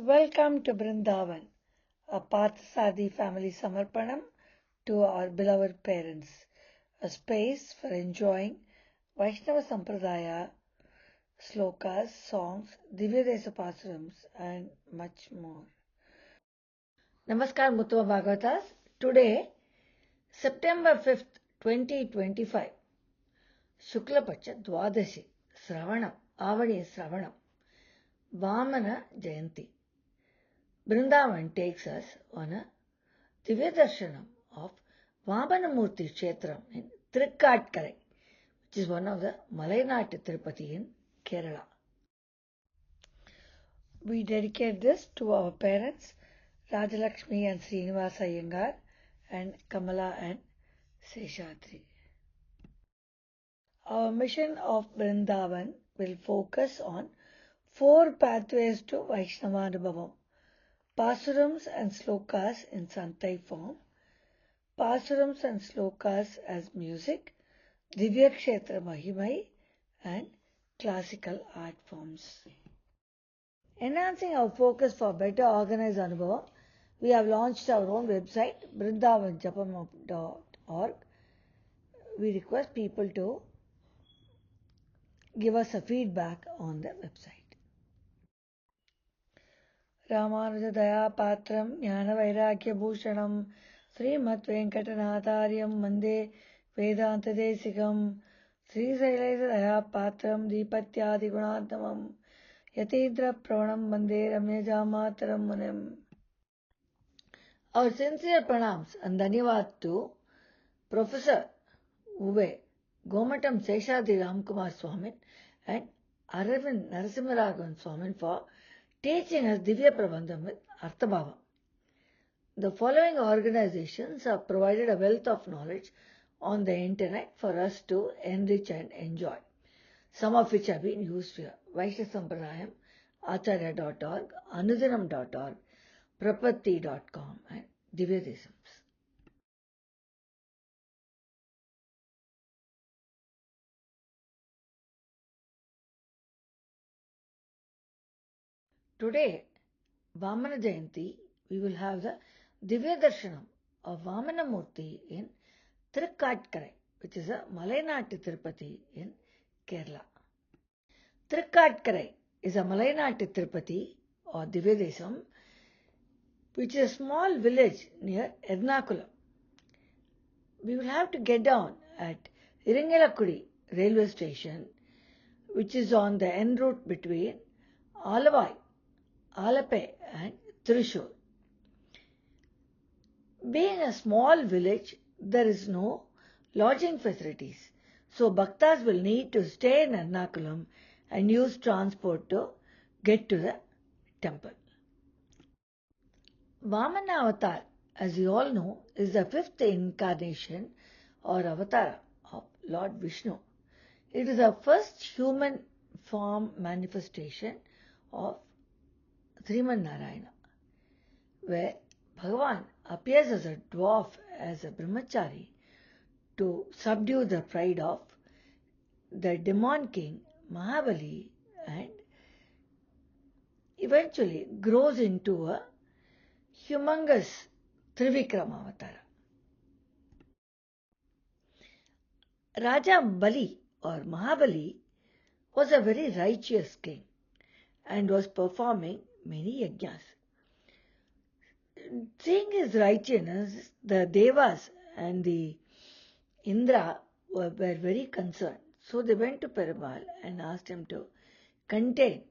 Welcome to Brindhavan, a Purattasi family Samarpanam to our beloved parents, a space for enjoying Vaishnava Sampradaya, slokas, songs, Divyadesa Pasarams and much more. Namaskar Muttava Bhagavatas. Today, September 5th, 2025, Shukla Paksha Dwadashi, Sravanam, Avani Sravanam, Vamana Jayanthi. Brindhavan takes us on a Darsanam of Vamana Kshetram in Thirukkatkarai, which is one of the Malayanattu Tirupati in Kerala. We dedicate this to our parents, Rajalakshmi and Srinivasa Iyengar, and Kamala and Seshadri. Our mission of Brindhavan will focus on 4 pathways to Vaishnava Pasurams and slokas in Santai form, Pasurams and slokas as music, Divyakshetra Mahimai, and classical art forms. Enhancing our focus for better organized Anubhavam, we have launched our own website, brindhavanjapam.org. We request people to give us a feedback on the website. Ramanuja Daya Patram Jnana Vairagya Bhushanam Srimad Venkatanathāryam Mande Vedanta Desikam Sri Sailesa Daya Patram Deepatyadi Gunattamam Yatindra Pravanam Mande Ramyajamataram Munim. Our sincere pranams and dhanyavad to Professor Uve Gomatam Seshadri Ramkumar Swamin and Aravind Narasimharaghavan Swamin for teaching us Divya Prabandham with Arthabhava. The following organizations have provided a wealth of knowledge on the internet for us to enrich and enjoy, some of which have been used here: Vaishnava Sampradayam, Acharya.org, Anudinam.org, Prapatti.com and Divyadesams. Today, Vamana Jayanthi, we will have the Divya Darshanam of Vamana Murti in Thirukkatkarai, which is a Malayanattu Tirupati in Kerala. Thirukkatkarai is a Malayanattu Tirupati or Divyadesam, which is a small village near Ernakulam. We will have to get down at Iringelakudi railway station, which is on the en route between Alavai, Alape and Thrissur. Being a small village, there is no lodging facilities, so Bhaktas will need to stay in Ernakulam and use transport to get to the temple. Vamana Avatar, as you all know, is the 5th incarnation or avatara of Lord Vishnu. It is the first human form manifestation of Sriman Narayana, where Bhagavan appears as a dwarf, as a Brahmachari, to subdue the pride of the demon king Mahabali and eventually grows into a humongous Trivikrama Avatara. Raja Bali or Mahabali was a very righteous king and was performing many yajnas. Seeing his righteousness, the Devas and the Indra were very concerned. So they went to Perumal and asked him to contain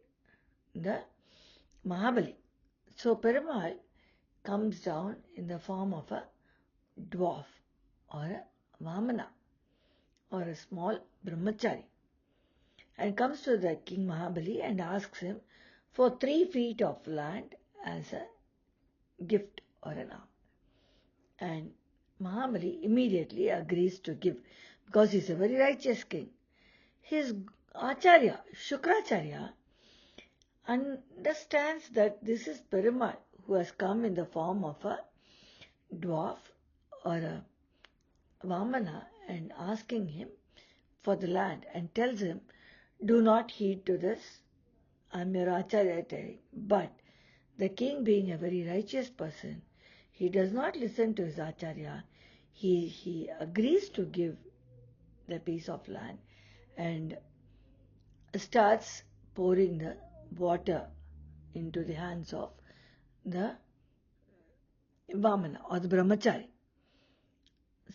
the Mahabali. So Perumal comes down in the form of a dwarf or a Vamana or a small Brahmachari and comes to the king Mahabali and asks him for 3 feet of land as a gift or an alms. And Mahabali immediately agrees to give because he is a very righteous king. His Acharya, Shukracharya, understands that this is Perumal who has come in the form of a dwarf or a Vamana and asking him for the land and tells him, do not heed to this, I am your Acharya, but the king being a very righteous person, he does not listen to his acharya. He agrees to give the piece of land and starts pouring the water into the hands of the Vamana or the Brahmachari.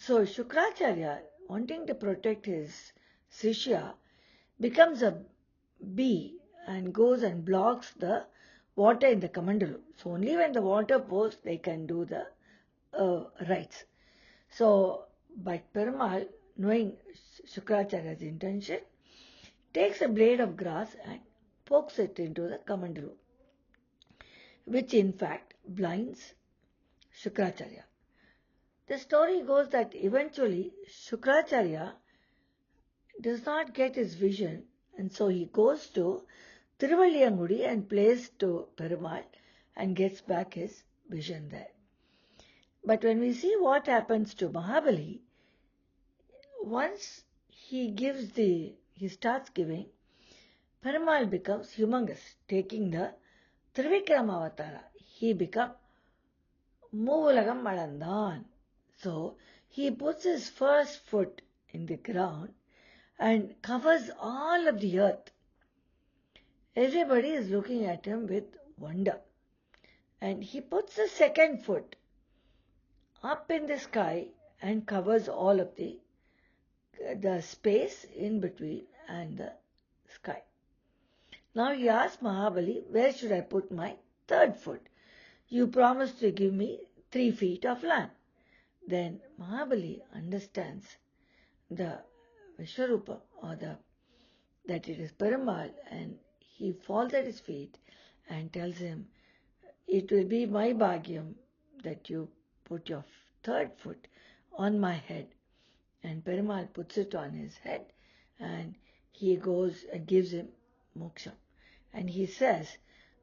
So Shukracharya, wanting to protect his Sishya, becomes a bee and goes and blocks the water in the Kamandalu. So only when the water pours, they can do the rites. So, but Perumal, knowing Shukracharya's intention, takes a blade of grass and pokes it into the Kamandalu, which in fact blinds Shukracharya. The story goes that eventually Shukracharya does not get his vision, and so he goes to Tiruvalliyangudi and plays to Perumal and gets back his vision there. But when we see what happens to Mahabali, once he starts giving, Perumal becomes humongous, taking the Trivikrama Avatara. He becomes Moolagam Malandan. So he puts his first foot in the ground and covers all of the earth. Everybody is looking at him with wonder. And he puts the second foot up in the sky and covers all of the space in between and the sky. Now he asks Mahabali, where should I put my third foot? You promised to give me 3 feet of land. Then Mahabali understands the Vishwarupa or that it is Perumal, and he falls at his feet and tells him, it will be my bhagyam that you put your third foot on my head. And Perumal puts it on his head and he goes and gives him moksha. And he says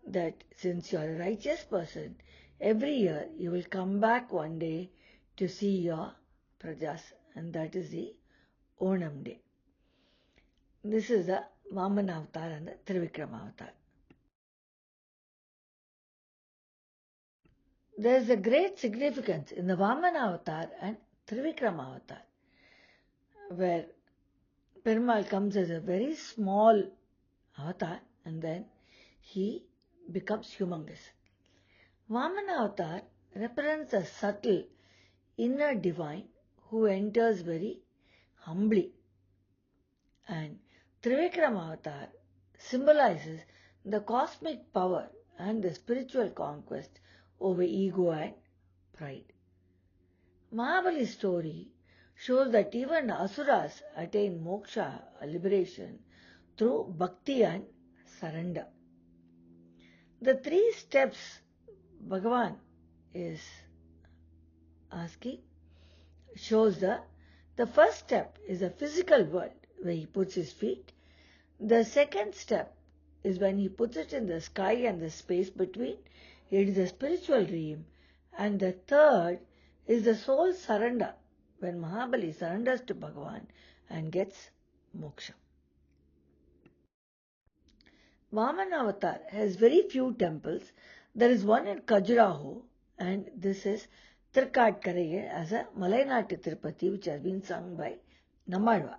that since you are a righteous person, every year you will come back one day to see your prajas, and that is the Onam day. This is the Vamana Avatar and the Trivikrama Avatar. There is a great significance in the Vamana Avatar and Trivikrama Avatar, where Perumal comes as a very small avatar and then he becomes humongous. Vamana Avatar represents a subtle inner divine who enters very humbly, and Trivikrama Avatar symbolizes the cosmic power and the spiritual conquest over ego and pride. Mahabali's story shows that even Asuras attain moksha, liberation, through bhakti and surrender. The 3 steps Bhagavan is asking shows the first step is a physical world where he puts his feet. The second step is when he puts it in the sky and the space between. It is a spiritual realm. And the third is the soul surrender, when Mahabali surrenders to Bhagavan and gets moksha. Vamana Avatar has very few temples. There is one in Khajuraho, and this is Thirukkatkarai as a Malainattu Tirupati, which has been sung by Nammalvar.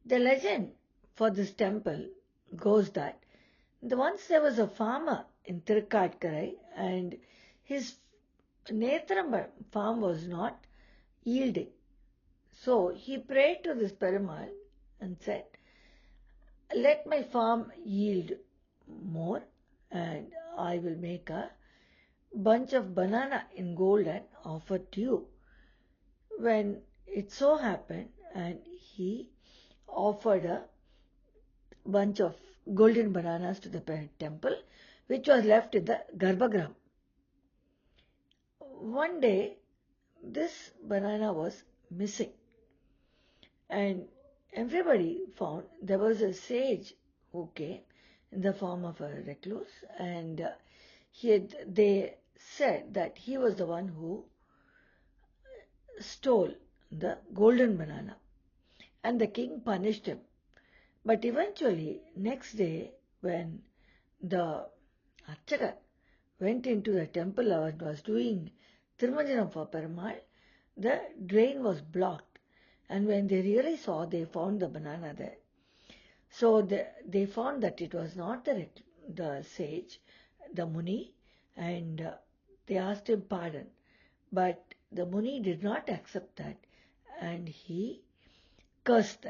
The legend for this temple goes that once there was a farmer in Thirukkatkarai and his Netram farm was not yielding. So he prayed to this Perumal and said, let my farm yield more and I will make a bunch of banana in gold and offer to you. When it so happened, and he offered a bunch of golden bananas to the temple, which was left in the Garbhagriha. One day, this banana was missing, and everybody found there was a sage who came in the form of a recluse, and they said that he was the one who stole the golden banana, and the king punished him. But eventually, next day, when the Archakar went into the temple and was doing Thirumanjanam for Perumal, the drain was blocked. And when they really saw, they found the banana there. So they found that it was not the sage, the Muni, and they asked him pardon. But the Muni did not accept that, and he cursed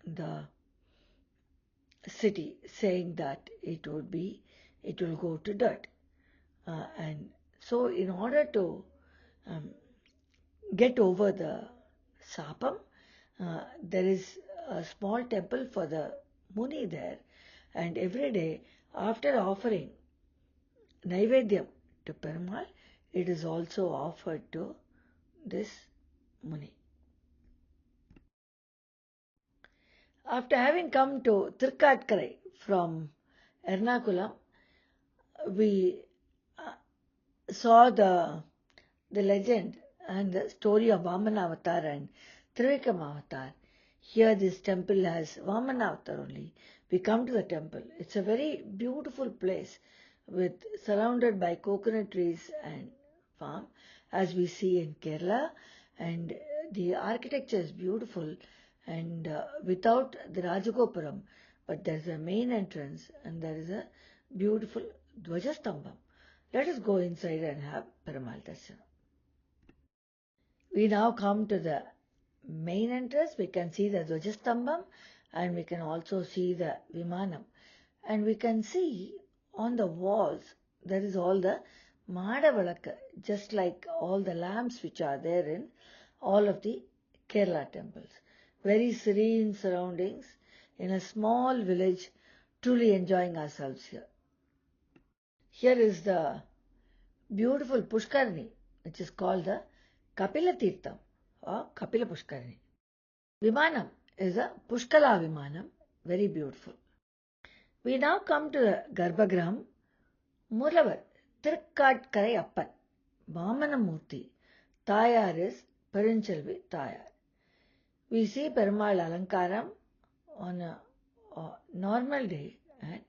the city, saying that it will go to dirt. And so in order to get over the sapam, there is a small temple for the Muni there, and every day after offering Naivedyam to Perumal, it is also offered to this Muni. After having come to Thirukkatkarai from Ernakulam, we saw the legend and the story of Vamana Avatar and Thirukkatkarai Avatar. Here this temple has Vamana Avatar only. We come to the temple. It's a very beautiful place surrounded by coconut trees and farm, as we see in Kerala, and the architecture is beautiful, and without the Rajagopuram, but there is a main entrance and there is a beautiful Dwajastambam. Let us go inside and have Perumal Darshanam. We now come to the main entrance. We can see the Dwajastambam and we can also see the Vimanam. And we can see on the walls there is all the Madavalaka, just like all the lamps which are there in all of the Kerala temples. Very serene surroundings in a small village, truly enjoying ourselves here. Here is the beautiful Pushkarni, which is called the Kapila Tirtham or Kapila Pushkarni. Vimanam is a Pushkala Vimanam, very beautiful. We now come to the Garbhagraham. Mulavar, Thirukkatkarai Appan, Vamana Murthy, Tayar is Perinchilvi Tayar. We see Perumal Alankaram on a normal day and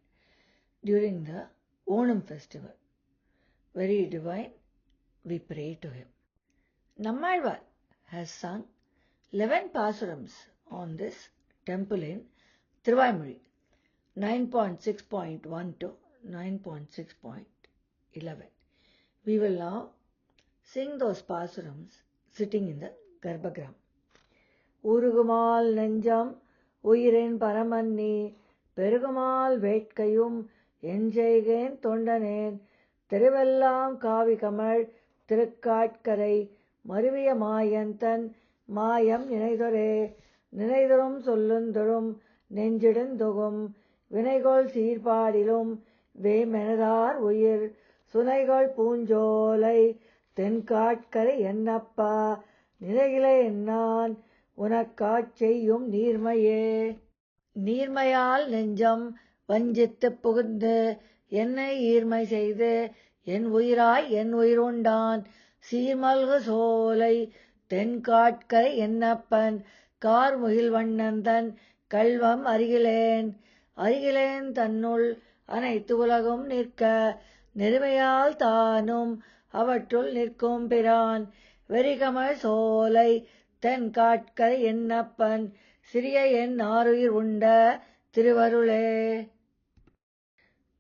during the Onam festival. Very divine, we pray to him. Nammalvar has sung 11 pasurams on this temple in Thiruvaimozhi, 9.6.1 to 9.6.11. We will now sing those pasurams sitting in the Garbhagraham. Urugumal Nenjam Uyirin Paramanni Perugumal Vetkayum Enjaigen Tondanen Thiruvellam Kavikamal Thirukkatkarai Maruviya Mayantan Mayam Ninaidorum Sollundurum Nenjidendogum Vinagol Sirpadilum Ve Menadar Uyir Sunaigal Punjolai Tenkatkarai Ennappa Niragile Ennan உனக்காட்செய்யும் நீர்மையால் நெஞ்சம் வஞ்சித்து புகுந்து என்னை ஈர்மை செய்து என் உயிராய் என் உயிருண்டான் சீர்மல்கு சோலை தென்காட்கரை என்னப்பன் கார்முகில் வண்ணந்தன் கல்வம் அருகிலேன் தன்னுள் அனைத்து உலகும் நிற்க நெருமையால் தானும் அவற்றுள் நிற்கும் பிரான் வெறிகமழ் சோலை தென்காட்கரை என்னப்பன் சிறிய என் ஆருயிர் உண்ட திருவருளே.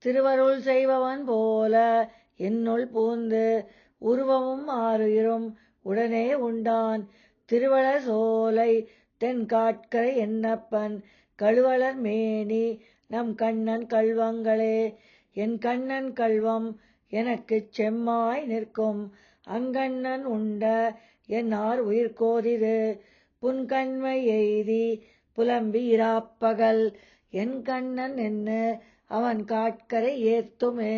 திருவருள் செய்பவன் போல என்னுள் பூந்து உருவமும் ஆருயிரும் உடனே உண்டான் திருவளர் சோலை தென்காட்கரை என்னப்பன் கழுவலர் மேனி நம் கண்ணன் கல்வங்களே. என் கண்ணன் கல்வம் எனக்குச் செம்மாய் நிற்கும் அங்கண்ணன் உண்ட என்னார் உயிர்கோதிது புன்கண்மை எய்தி புலம்பி இராப்பகல் என் கண்ணன் என்ன அவன் காட்கரை ஏத்துமே.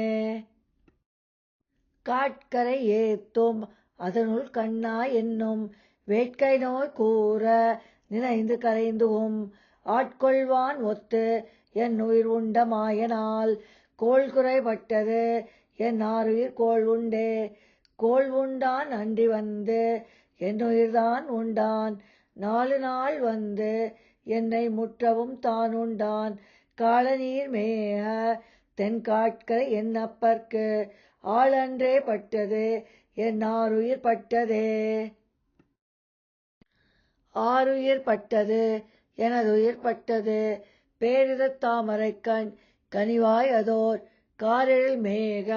காட்கரை ஏத்தும் அதனுள் கண்ணா என்னும் வேட்கை நோய் கூற நினைந்து கரைந்துவும் ஆட்கொள்வான் ஒத்து என் உயிர் உண்ட மாயனால் கோள் குறைபட்டது என் ஆருயிர் கோள் உண்டே. கோள் உண்டான் அன்றி வந்து என் உயிர்தான் உண்டான் 4 நாள் வந்து என்னை முற்றவும் தான் உண்டான் காலநீர் மேக தென்காட்கரை என்னப்பர்க்கு ஆளன்றே பட்டது என்னாருயிர் பட்டதே. ஆருயிர் பட்டது எனதுயிர் பட்டது பேரிதத் தாமரைக்கண் கனிவாய் அதோர் காரெழில் மேக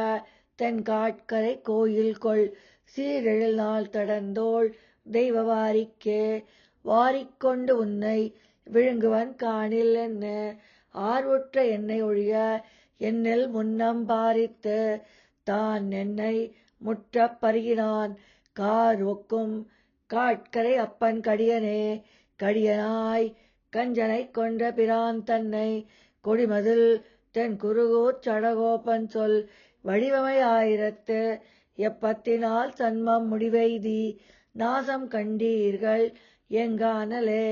தென்காட்கரை கோயில் கொள் சீரெழில் நாள் தடந்தோள் தெய்வ வாரிக்கே. வாரிக்கொண்டு உன்னை விழுங்குவன் காணில் என்ன ஆர்வுற்ற என்னை ஒழிய என்னில் முன்னம் பாரித்து தான் என்னை முற்றப் பருகினான் கார் ஒக்கும் காட்கரை அப்பன் கடியனே. கடியனாய் கஞ்சனைக் கொன்ற பிரான் தன்னை கொடிமதில் தென் குருகூர் சடகோபன் சொல் வடிவமை ஆயிரத்து எப்பத்தினால் சன்மம் முடிவெய்தி நாசம் கண்டீர்கள் எங்கானலே.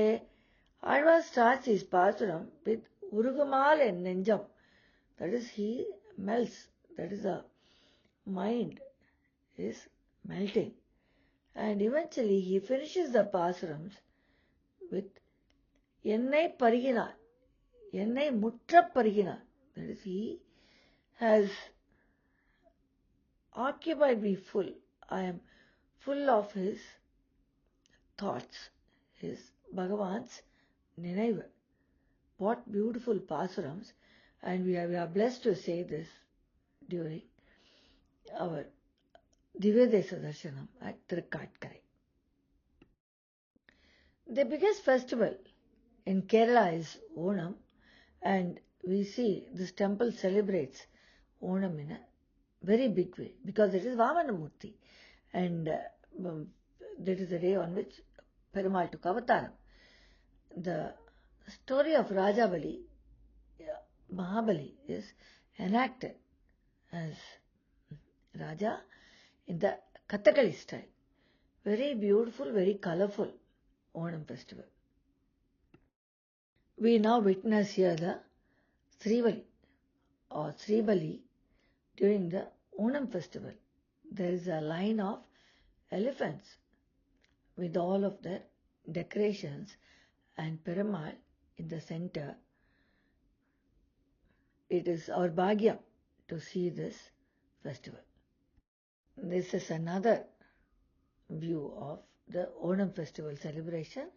Alva starts his pasturam with Urugumal and Nenjam. That is, he melts. That is, the mind is melting. And eventually he finishes the pasturams with Ennai Pariginan, Ennai Mutra Pariginan. That is, he has occupied me full. I am full of his thoughts, his Bhagavan's Ninaiva. What beautiful pasurams, and we are blessed to say this during our Divyadesa Darsanam at Thirukkatkarai. The biggest festival in Kerala is Onam, and we see this temple celebrates Onam in a very big way because it is Vamana Murti, and that is the day on which Perumal took avatar. The story of Rajabali, Mahabali, is enacted as Raja in the Kathakali style. Very beautiful, very colourful Onam festival. We now witness here the Srivali or Sribali during the Onam festival. There is a line of elephants with all of their decorations and Perumal in the center. It is our bhagyam to see this festival. This is another view of the Onam festival celebration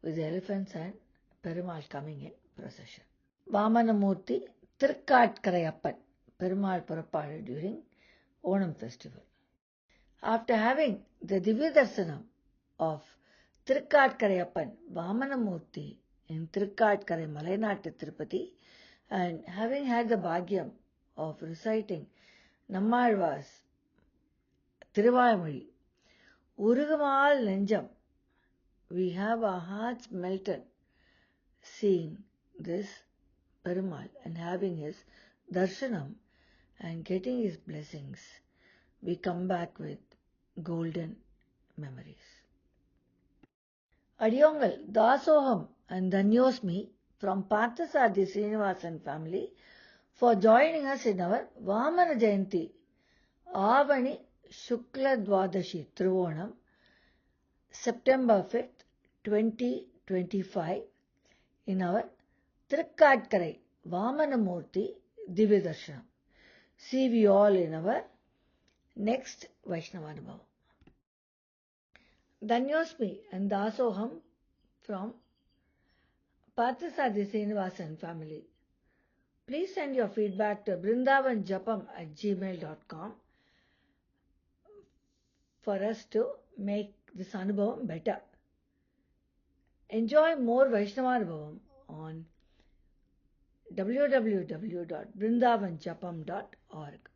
with the elephants and Perumal coming in procession. Vamanamurti Thirukkatkarayappan, Perumal Purappadu during Onam festival. After having the Divya Darsanam of Thirukkatkarayappan, Vamanamurti in Thirukkatkarai Malainattu Tirupati, and having had the bhagyam of reciting Nammalvar's Tiruvayamozhi, Urugumal Nenjam, we have our hearts melted seeing this Perumal and having his darshanam and getting his blessings. We come back with golden memories. Adiyongal Dasoham and Dhanyosmi from Purattasi Srinivasan family for joining us in our Vamana Jayanthi, Avani Shukla Dwadashi Thiruvonam, September 5th, 2025, in our Thirukkatkarai Vamanamurti Divya Darshanam. See you all in our next Vaishnava Anubhavam. Dhanyosmi and Dasoham from Purattasi Srinivasan family. Please send your feedback to brindhavanjapam@gmail.com for us to make this Anubhavam better. Enjoy more Vaishnava Anubhavam on www.brindhavanjapam.org.